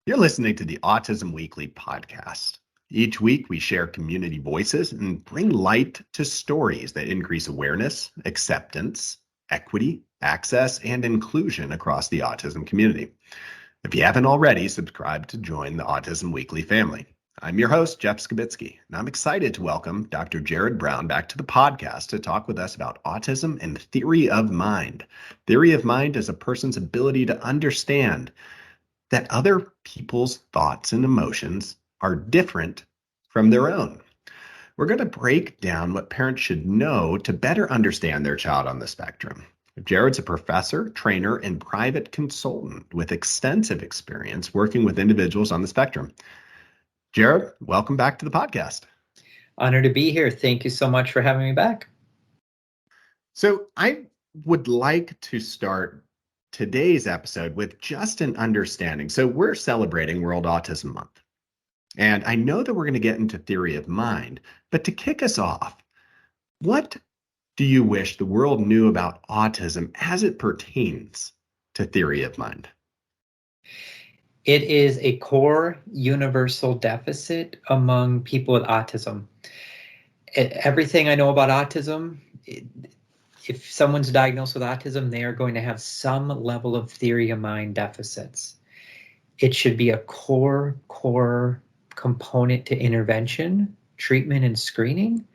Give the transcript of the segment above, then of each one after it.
You're listening to the Autism Weekly podcast. Each week, we share community voices and bring light to stories that increase awareness, acceptance, equity, access, and inclusion across the autism community. If you haven't already, subscribe to join the Autism Weekly family. I'm your host, Jeff Skibitsky, and I'm excited to welcome Dr. Jerrod Brown back to the podcast to talk with us about autism and theory of mind. Theory of mind is a person's ability to understand that other people's thoughts and emotions are different from their own. We're going to break down what parents should know to better understand their child on the spectrum. Jerrod's a professor, trainer, and private consultant with extensive experience working with individuals on the spectrum. Jerrod, welcome back to the podcast. Honored to be here. Thank you so much for having me back. So I would like to start today's episode with just an understanding. So we're celebrating World Autism Month, and I know that we're going to get into theory of mind, but to kick us off, what do you wish the world knew about autism as it pertains to theory of mind? It is a core universal deficit among people with autism. Everything I know about autism, if someone's diagnosed with autism, they are going to have some level of theory of mind deficits. It should be a core component to intervention, treatment, and screening.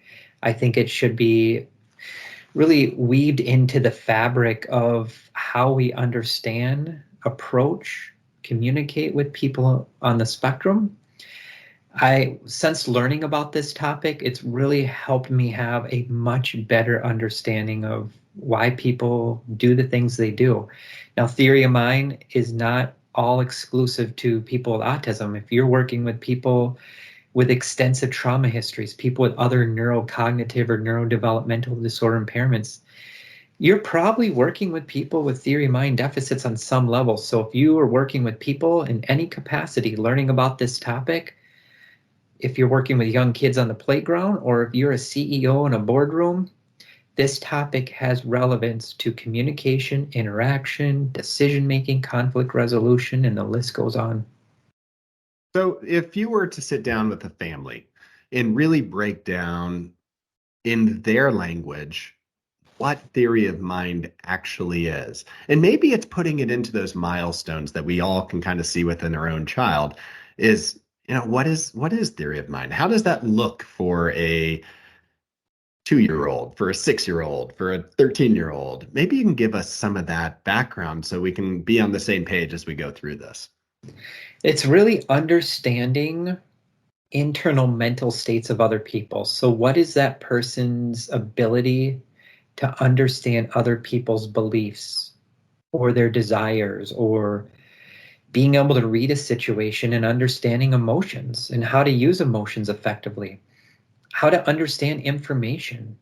I think it should be really weaved into the fabric of how we understand, approach, communicate with people on the spectrum. Since learning about this topic, it's really helped me have a much better understanding of why people do the things they do. Now, theory of mind is not all exclusive to people with autism. If you're working with people with extensive trauma histories, people with other neurocognitive or neurodevelopmental disorder impairments, you're probably working with people with theory of mind deficits on some level. So if you are working with people in any capacity learning about this topic, if you're working with young kids on the playground, or if you're a CEO in a boardroom, this topic has relevance to communication, interaction, decision-making, conflict resolution, and the list goes on. So if you were to sit down with a family and really break down in their language what theory of mind actually is, and maybe it's putting it into those milestones that we all can kind of see within our own child, is what is theory of mind? How does that look for a 2-year-old, for a 6-year-old, for a 13-year-old? Maybe you can give us some of that background so we can be on the same page as we go through this. It's really understanding internal mental states of other people. So what is that person's ability to understand other people's beliefs or their desires, or being able to read a situation and understanding emotions and how to use emotions effectively, how to understand information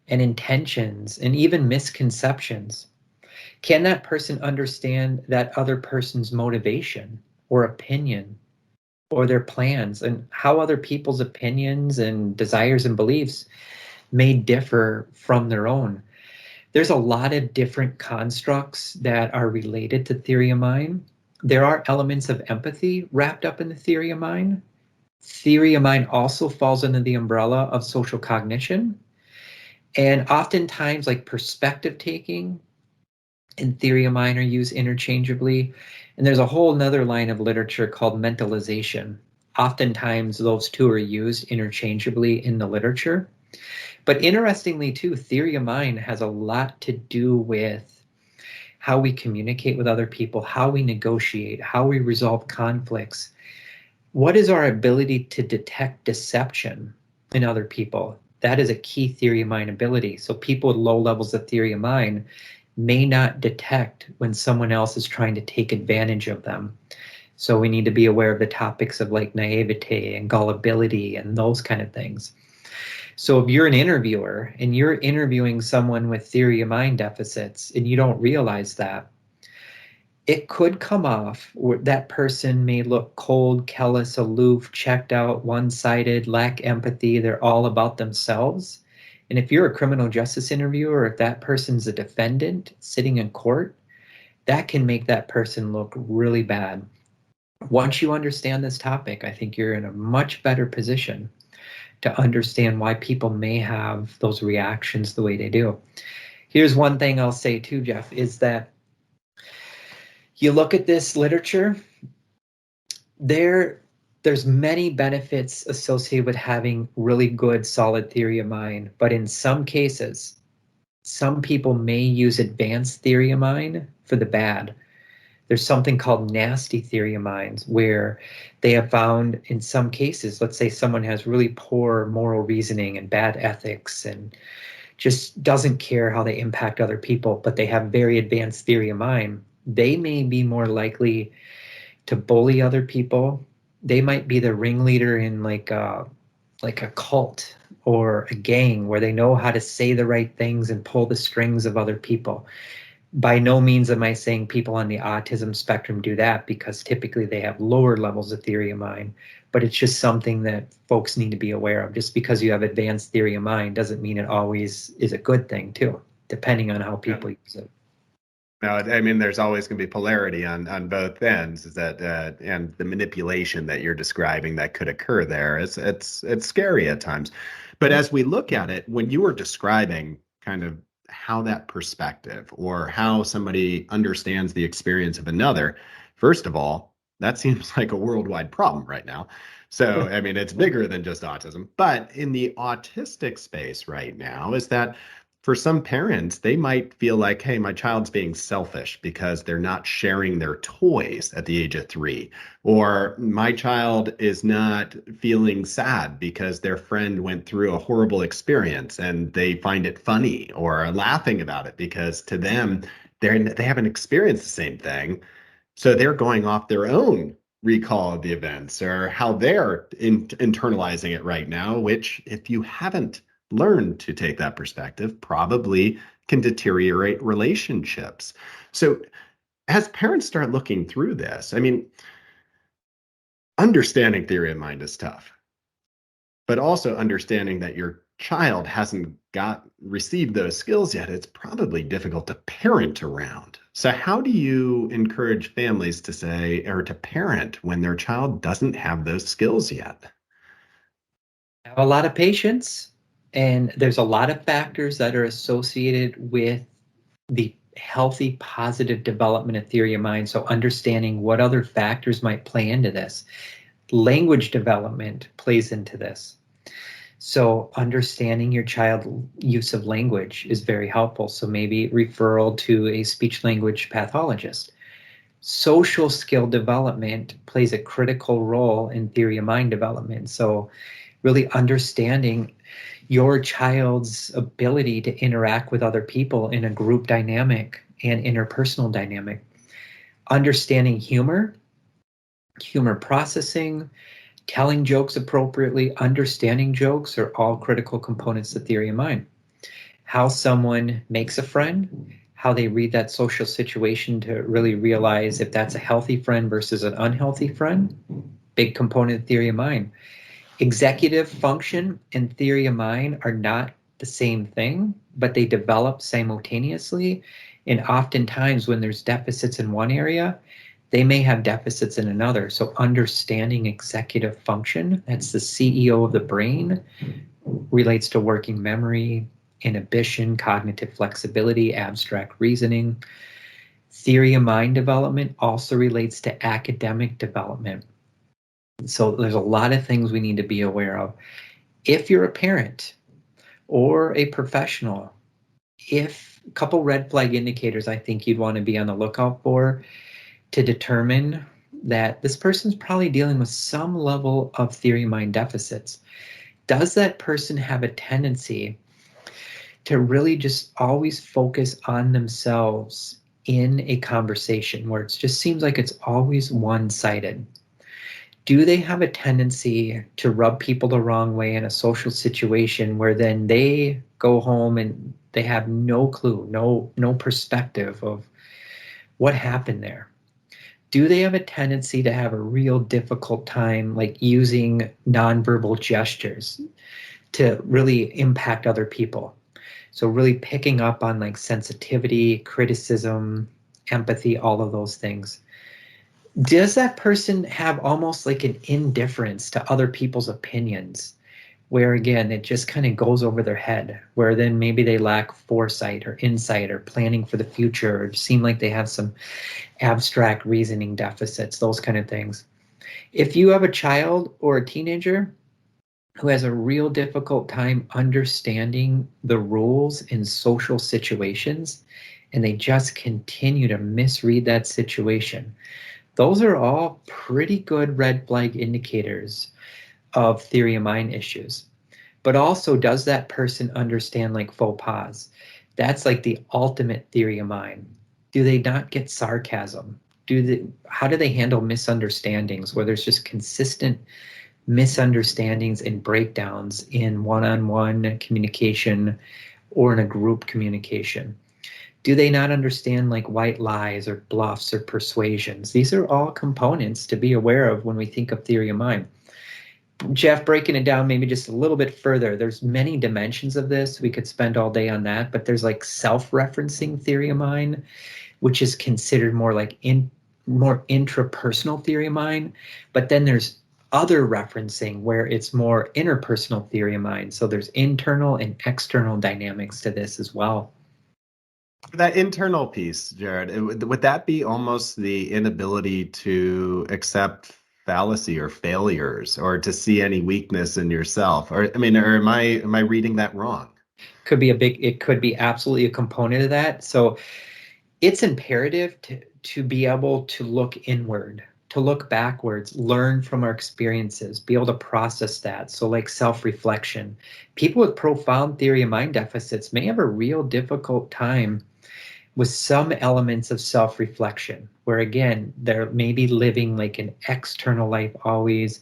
and intentions and even misconceptions. Can that person understand that other person's motivation or opinion or their plans, and how other people's opinions and desires and beliefs may differ from their own? There's a lot of different constructs that are related to theory of mind. There are elements of empathy wrapped up in the theory of mind. Theory of mind also falls under the umbrella of social cognition. And oftentimes, like perspective taking and theory of mind are used interchangeably. And there's a whole nother line of literature called mentalization. Oftentimes, those two are used interchangeably in the literature. But interestingly, too, theory of mind has a lot to do with how we communicate with other people, how we negotiate, how we resolve conflicts. What is our ability to detect deception in other people? That is a key theory of mind ability. So people with low levels of theory of mind may not detect when someone else is trying to take advantage of them. So we need to be aware of the topics of like naivete and gullibility and those kind of things. So if you're an interviewer and you're interviewing someone with theory of mind deficits and you don't realize that, it could come off where that person may look cold, callous, aloof, checked out, one-sided, lack empathy. They're all about themselves. And if you're a criminal justice interviewer, or if that person's a defendant sitting in court, that can make that person look really bad. Once you understand this topic, I think you're in a much better position to understand why people may have those reactions the way they do. Here's one thing I'll say too, Jeff, is that you look at this literature, there's many benefits associated with having really good, solid theory of mind, but in some cases, some people may use advanced theory of mind for the bad. There's something called nasty theory of minds, where they have found in some cases, let's say someone has really poor moral reasoning and bad ethics and just doesn't care how they impact other people, but they have very advanced theory of mind. They may be more likely to bully other people. They might be the ringleader in like a cult or a gang where they know how to say the right things and pull the strings of other people. By no means am I saying people on the autism spectrum do that, because typically they have lower levels of theory of mind, but it's just something that folks need to be aware of. Just because you have advanced theory of mind doesn't mean it always is a good thing too, depending on how people use it. No, I mean, there's always going to be polarity on both ends. Is that and the manipulation that you're describing that could occur there, it's scary at times. But as we look at it, when you were describing kind of how that perspective or how somebody understands the experience of another, first of all, that seems like a worldwide problem right now. So, I mean, it's bigger than just autism. But in the autistic space right now, is that for some parents, they might feel like, hey, my child's being selfish because they're not sharing their toys at the age of 3. Or my child is not feeling sad because their friend went through a horrible experience and they find it funny or are laughing about it because to them, they haven't experienced the same thing. So they're going off their own recall of the events or how they're internalizing it right now, which if you haven't learn to take that perspective, probably can deteriorate relationships. So as parents start looking through this, I mean, understanding theory of mind is tough, but also understanding that your child hasn't received those skills yet, it's probably difficult to parent around. So how do you encourage families to say, or to parent when their child doesn't have those skills yet? Have a lot of patience, and there's a lot of factors that are associated with the healthy, positive development of theory of mind. So understanding what other factors might play into this. Language development plays into this. So understanding your child's use of language is very helpful. So maybe referral to a speech language pathologist. Social skill development plays a critical role in theory of mind development. So really understanding your child's ability to interact with other people in a group dynamic and interpersonal dynamic. Understanding humor processing, telling jokes appropriately, understanding jokes are all critical components of theory of mind. How someone makes a friend, how they read that social situation to really realize if that's a healthy friend versus an unhealthy friend, big component of theory of mind. Executive function and theory of mind are not the same thing, but they develop simultaneously. And oftentimes when there's deficits in one area, they may have deficits in another. So understanding executive function, that's the CEO of the brain, relates to working memory, inhibition, cognitive flexibility, abstract reasoning. Theory of mind development also relates to academic development. So there's a lot of things we need to be aware of. If you're a parent or a professional, if a couple red flag indicators I think you'd want to be on the lookout for to determine that this person's probably dealing with some level of theory of mind deficits. Does that person have a tendency to really just always focus on themselves in a conversation where it just seems like it's always one-sided? Do they have a tendency to rub people the wrong way in a social situation where then they go home and they have no clue, no perspective of what happened there? Do they have a tendency to have a real difficult time like using nonverbal gestures to really impact other people? So really picking up on like sensitivity, criticism, empathy, all of those things. Does that person have almost like an indifference to other people's opinions, where again, it just kind of goes over their head, where then maybe they lack foresight or insight or planning for the future, or seem like they have some abstract reasoning deficits, those kind of things. If you have a child or a teenager who has a real difficult time understanding the rules in social situations, and they just continue to misread that situation, those are all pretty good red flag indicators of theory of mind issues. But also, does that person understand like faux pas? That's like the ultimate theory of mind. Do they not get sarcasm? How do they handle misunderstandings where there's just consistent misunderstandings and breakdowns in one-on-one communication or in a group communication? Do they not understand like white lies or bluffs or persuasions? These are all components to be aware of when we think of theory of mind. Jeff, breaking it down maybe just a little bit further, there's many dimensions of this. We could spend all day on that, but there's like self-referencing theory of mind, which is considered more like more intrapersonal theory of mind. But then there's other referencing where it's more interpersonal theory of mind. So there's internal and external dynamics to this as well. That internal piece, Jerrod, would that be almost the inability to accept fallacy or failures, or to see any weakness in yourself? Or I mean, or am I reading that wrong? It could be absolutely a component of that. So it's imperative to be able to look inward, to look backwards, learn from our experiences, be able to process that. So like self-reflection. People with profound theory of mind deficits may have a real difficult time with some elements of self-reflection, where again, they're maybe living like an external life always,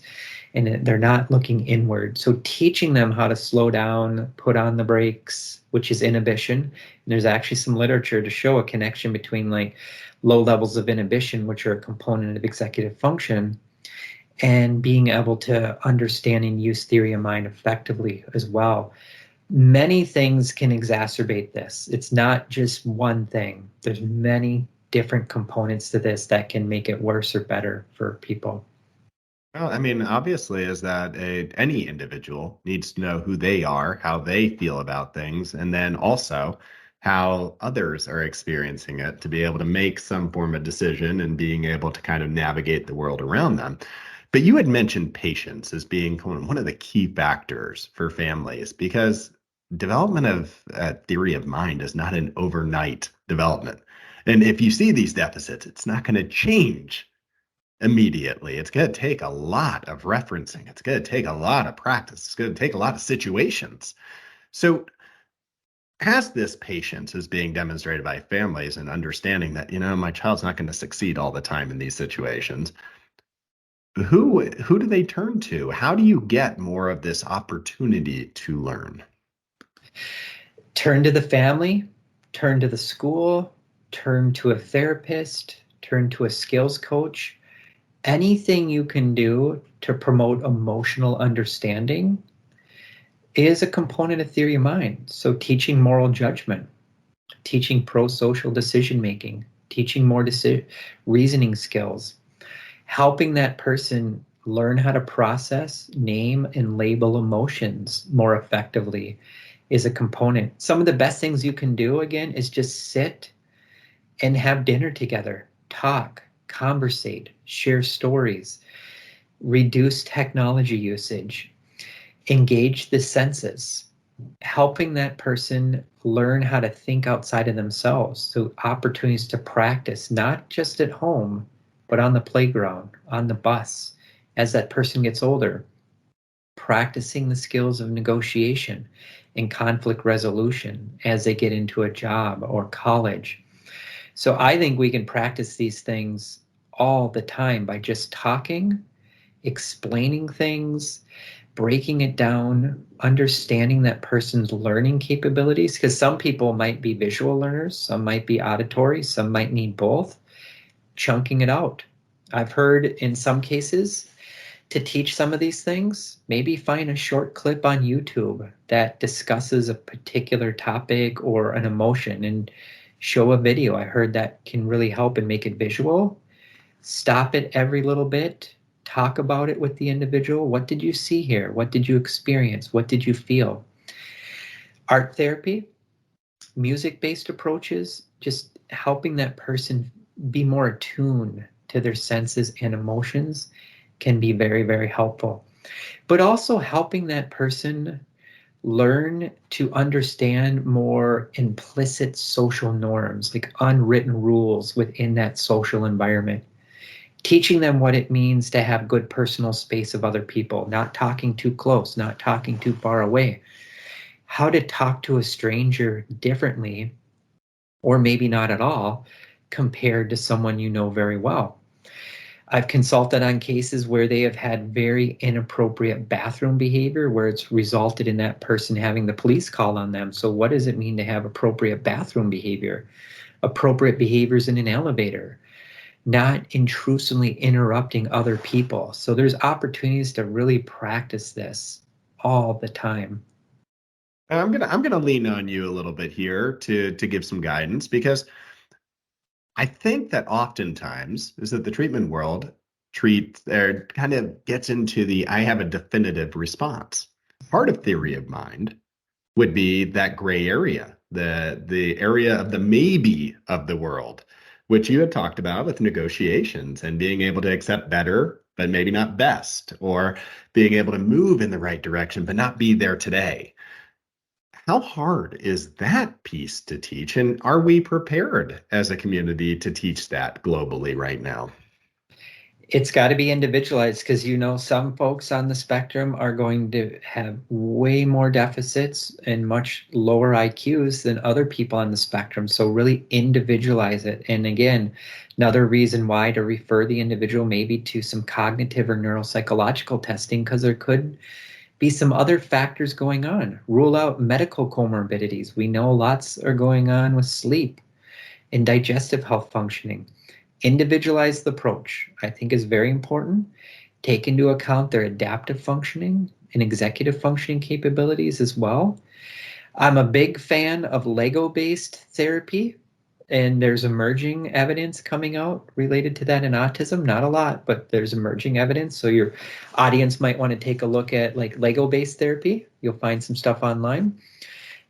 and they're not looking inward. So teaching them how to slow down, put on the brakes, which is inhibition. And there's actually some literature to show a connection between like low levels of inhibition, which are a component of executive function, and being able to understand and use theory of mind effectively as well. Many things can exacerbate this. It's not just one thing. There's many different components to this that can make it worse or better for people. Well, I mean, obviously, is that any individual needs to know who they are, how they feel about things, and then also how others are experiencing it to be able to make some form of decision and being able to kind of navigate the world around them. But you had mentioned patience as being one of the key factors for families, because development of theory of mind is not an overnight development. And if you see these deficits, it's not going to change immediately. It's going to take a lot of referencing. It's going to take a lot of practice. It's going to take a lot of situations. So as this patience is being demonstrated by families and understanding that, my child's not going to succeed all the time in these situations, who do they turn to? How do you get more of this opportunity to learn? Turn to the family, turn to the school, turn to a therapist, turn to a skills coach. Anything you can do to promote emotional understanding is a component of theory of mind. So teaching moral judgment, teaching pro-social decision making, teaching more reasoning skills, helping that person learn how to process, name, and label emotions more effectively is a component. Some of the best things you can do, again, is just sit and have dinner together, talk, conversate, share stories, reduce technology usage, engage the senses, helping that person learn how to think outside of themselves. So opportunities to practice, not just at home, but on the playground, on the bus, as that person gets older, practicing the skills of negotiation and conflict resolution as they get into a job or college. So I think we can practice these things all the time by just talking, explaining things, breaking it down, understanding that person's learning capabilities, because some people might be visual learners, some might be auditory, some might need both, chunking it out. I've heard in some cases to teach some of these things, maybe find a short clip on YouTube that discusses a particular topic or an emotion and Show a video. I heard that can really help and make it visual. Stop it every little bit. Talk about it with the individual. What did you see here? What did you experience? What did you feel? Art therapy, music-based approaches, just helping that person be more attuned to their senses and emotions can be very, very helpful. But also helping that person learn to understand more implicit social norms, like unwritten rules within that social environment. Teaching them what it means to have good personal space of other people, not talking too close, not talking too far away. How to talk to a stranger differently, or maybe not at all, compared to someone you know very well. I've consulted on cases where they have had very inappropriate bathroom behavior, where it's resulted in that person having the police call on them. So what does it mean to have appropriate bathroom behavior? Appropriate behaviors in an elevator, not intrusively interrupting other people. So there's opportunities to really practice this all the time. And I'm gonna lean on you a little bit here to give some guidance, because I think that oftentimes is that the treatment world treats or kind of gets into the I have a definitive response. Part of theory of mind would be that gray area, the area of the maybe of the world, which you had talked about with negotiations and being able to accept better, but maybe not best, or being able to move in the right direction, but not be there today. How hard is that piece to teach? And are we prepared as a community to teach that globally right now? It's got to be individualized, because some folks on the spectrum are going to have way more deficits and much lower IQs than other people on the spectrum. So really individualize it. And again, another reason why to refer the individual maybe to some cognitive or neuropsychological testing, because there could be some other factors going on. Rule out medical comorbidities. We know lots are going on with sleep and digestive health functioning. Individualized approach, I think, is very important. Take into account their adaptive functioning and executive functioning capabilities as well. I'm a big fan of Lego-based therapy, and there's emerging evidence coming out related to that in autism. Not a lot, but there's emerging evidence. So your audience might want to take a look at like Lego-based therapy. You'll find some stuff online.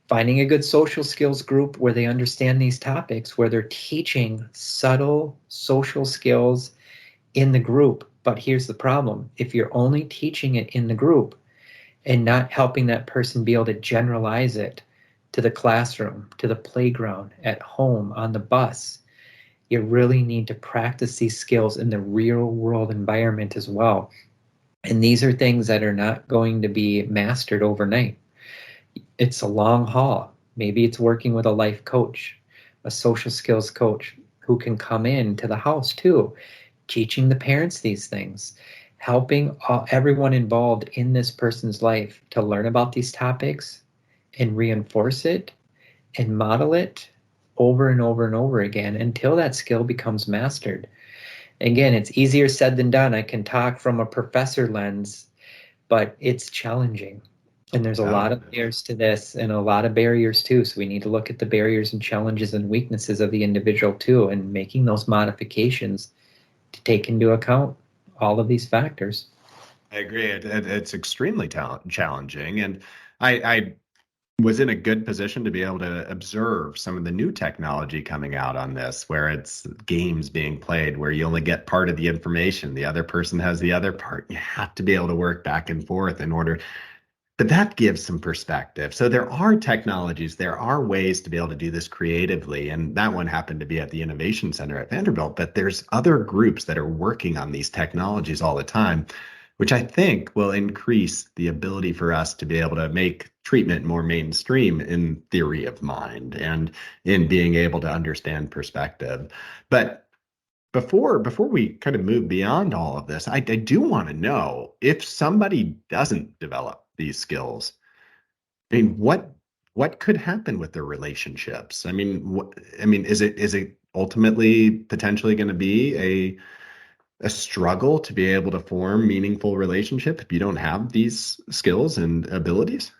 Finding a good social skills group where they understand these topics, where they're teaching subtle social skills in the group. But here's the problem. If you're only teaching it in the group and not helping that person be able to generalize it to the classroom, to the playground, at home, on the bus, you really need to practice these skills in the real world environment as well. And these are things that are not going to be mastered overnight. It's a long haul. Maybe it's working with a life coach, a social skills coach who can come in to the house too, teaching the parents these things, helping everyone involved in this person's life to learn about these topics and reinforce it and model it over and over and over again until that skill becomes mastered. Again, it's easier said than done. I can talk from a professor lens, but it's challenging. And there's a lot of layers to this and a lot of barriers too. So we need to look at the barriers and challenges and weaknesses of the individual too, and making those modifications to take into account all of these factors. I agree. It's extremely challenging. And I was in a good position to be able to observe some of the new technology coming out on this, where it's games being played where you only get part of the information, the other person has the other part. You have to be able to work back and forth in order. But that gives some perspective. So there are technologies, there are ways to be able to do this creatively. And that one happened to be at the Innovation Center at Vanderbilt. But there's other groups that are working on these technologies all the time, which I think will increase the ability for us to be able to make treatment more mainstream in theory of mind and in being able to understand perspective. But before we kind of move beyond all of this, I do want to know, if somebody doesn't develop these skills, I mean, what could happen with their relationships? I mean, is it ultimately potentially going to be a struggle to be able to form meaningful relationship if you don't have these skills and abilities?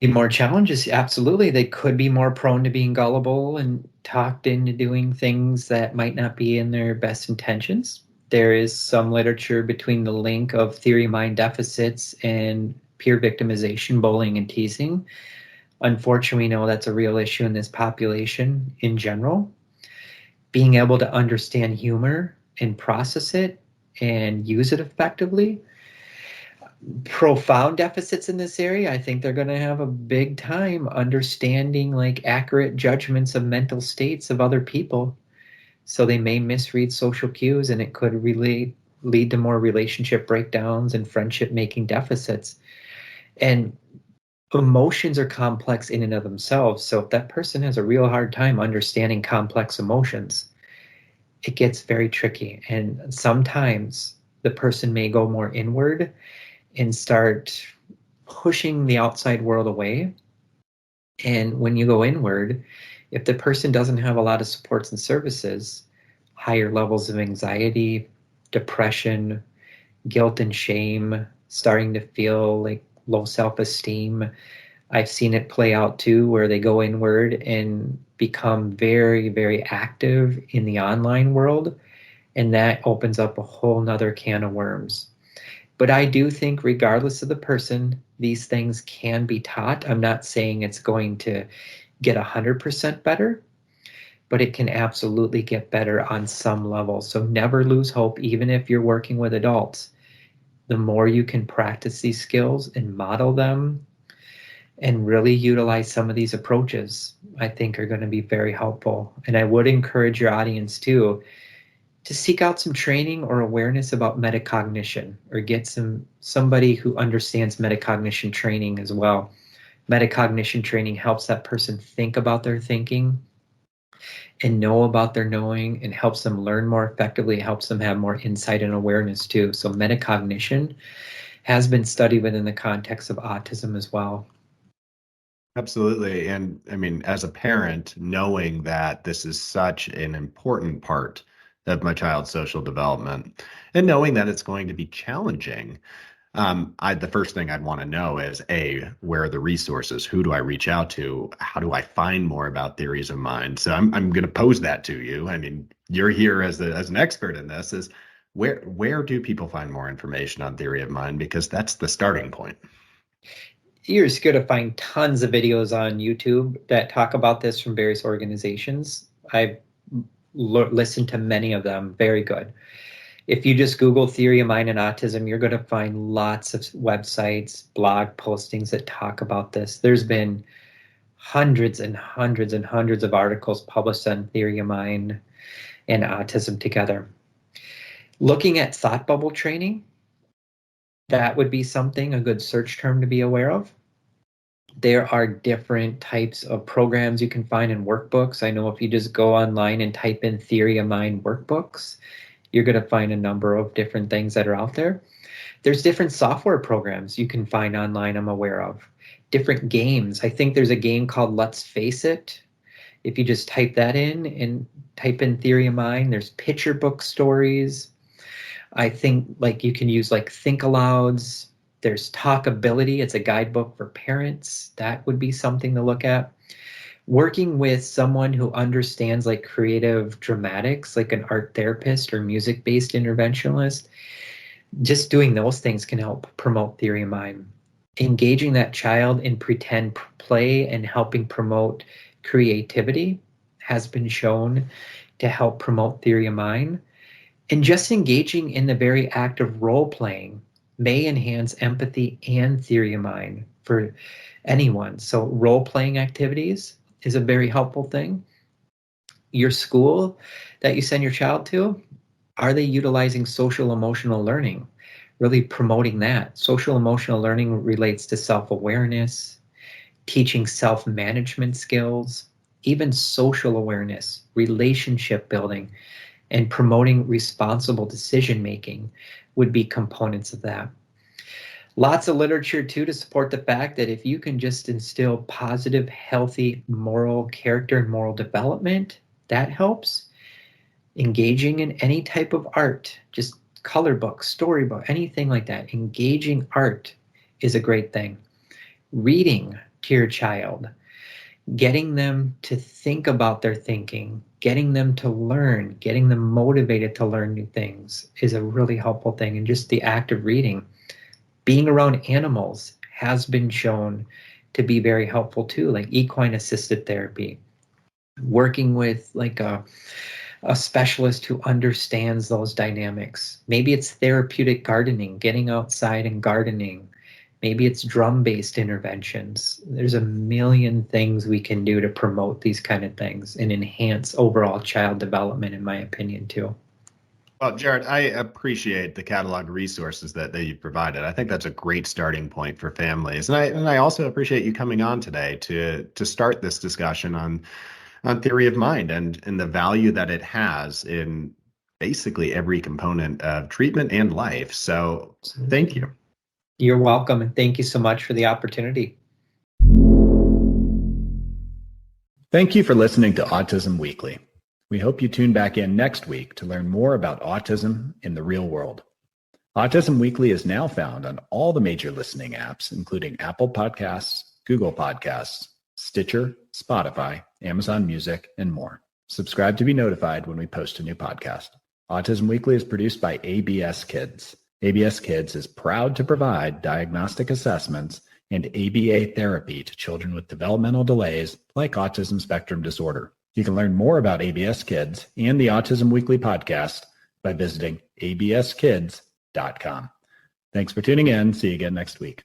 More challenges, absolutely. They could be more prone to being gullible and talked into doing things that might not be in their best intentions. There is some literature between the link of theory of mind deficits and peer victimization, bullying, and teasing. Unfortunately, we know that's a real issue in this population in general. Being able to understand humor and process it and use it effectively. Profound deficits in this area, I think they're going to have a big time understanding like accurate judgments of mental states of other people. So they may misread social cues, and it could really lead to more relationship breakdowns and friendship making deficits. And emotions are complex in and of themselves. So if that person has a real hard time understanding complex emotions, it gets very tricky. And sometimes the person may go more inward and start pushing the outside world away. And when you go inward, if the person doesn't have a lot of supports and services, higher levels of anxiety, depression, guilt and shame, starting to feel like low self-esteem. I've seen it play out too, where they go inward and become very, very active in the online world. And that opens up a whole nother can of worms. But I do think, regardless of the person, these things can be taught. I'm not saying it's going to get 100% better, but it can absolutely get better on some level. So never lose hope, even if you're working with adults. The more you can practice these skills and model them and really utilize some of these approaches, I think are going to be very helpful. And I would encourage your audience too to seek out some training or awareness about metacognition, or get somebody who understands metacognition training as well. Metacognition training helps that person think about their thinking and know about their knowing, and helps them learn more effectively, helps them have more insight and awareness too. So metacognition has been studied within the context of autism as well. Absolutely. And I mean, as a parent, knowing that this is such an important part of my child's social development and knowing that it's going to be challenging, the first thing I'd want to know is where are the resources? Who do I reach out to? How do I find more about theories of mind? So I'm going to pose that to you. I mean, you're here as an expert in this. Is where do people find more information on theory of mind? Because that's the starting point. You're just going to find tons of videos on YouTube that talk about this from various organizations. I've listened to many of them. Very good. If you just Google theory of mind and autism, you're going to find lots of websites, blog postings that talk about this. There's been hundreds and hundreds and hundreds of articles published on theory of mind and autism together. Looking at thought bubble training, that would be something, a good search term to be aware of. There are different types of programs you can find in workbooks. I know if you just go online and type in theory of mind workbooks, you're going to find a number of different things that are out there. There's different software programs you can find online, I'm aware of. Different games. I think there's a game called Let's Face It. If you just type that in and type in theory of mind, there's picture book stories. I think like you can use like Think Alouds. There's Talkability. It's a guidebook for parents. That would be something to look at. Working with someone who understands like creative dramatics, like an art therapist or music-based interventionist, just doing those things can help promote theory of mind. Engaging that child in pretend play and helping promote creativity has been shown to help promote theory of mind. And just engaging in the very act of role playing may enhance empathy and theory of mind for anyone. So role playing activities is a very helpful thing. Your school that you send your child to, are they utilizing social emotional learning? Really promoting that. Social emotional learning relates to self-awareness, teaching self-management skills, even social awareness, relationship building, and promoting responsible decision making would be components of that. Lots of literature too to support the fact that if you can just instill positive, healthy, moral character and moral development, that helps. Engaging in any type of art, just color book, storybook, anything like that. Engaging art is a great thing. Reading to your child, getting them to think about their thinking, getting them to learn, getting them motivated to learn new things is a really helpful thing. And just the act of reading, being around animals has been shown to be very helpful too, like equine assisted therapy, working with like a specialist who understands those dynamics. Maybe it's therapeutic gardening, getting outside and gardening. Maybe it's drum-based interventions. There's a million things we can do to promote these kind of things and enhance overall child development, in my opinion, too. Well, Jerrod, I appreciate the catalog resources that you provided. I think that's a great starting point for families. And I also appreciate you coming on today to start this discussion on theory of mind and the value that it has in basically every component of treatment and life. So thank you. You're welcome. And thank you so much for the opportunity. Thank you for listening to Autism Weekly. We hope you tune back in next week to learn more about autism in the real world. Autism Weekly is now found on all the major listening apps, including Apple Podcasts, Google Podcasts, Stitcher, Spotify, Amazon Music, and more. Subscribe to be notified when we post a new podcast. Autism Weekly is produced by ABS Kids. ABS Kids is proud to provide diagnostic assessments and ABA therapy to children with developmental delays like autism spectrum disorder. You can learn more about ABS Kids and the Autism Weekly podcast by visiting abskids.com. Thanks for tuning in. See you again next week.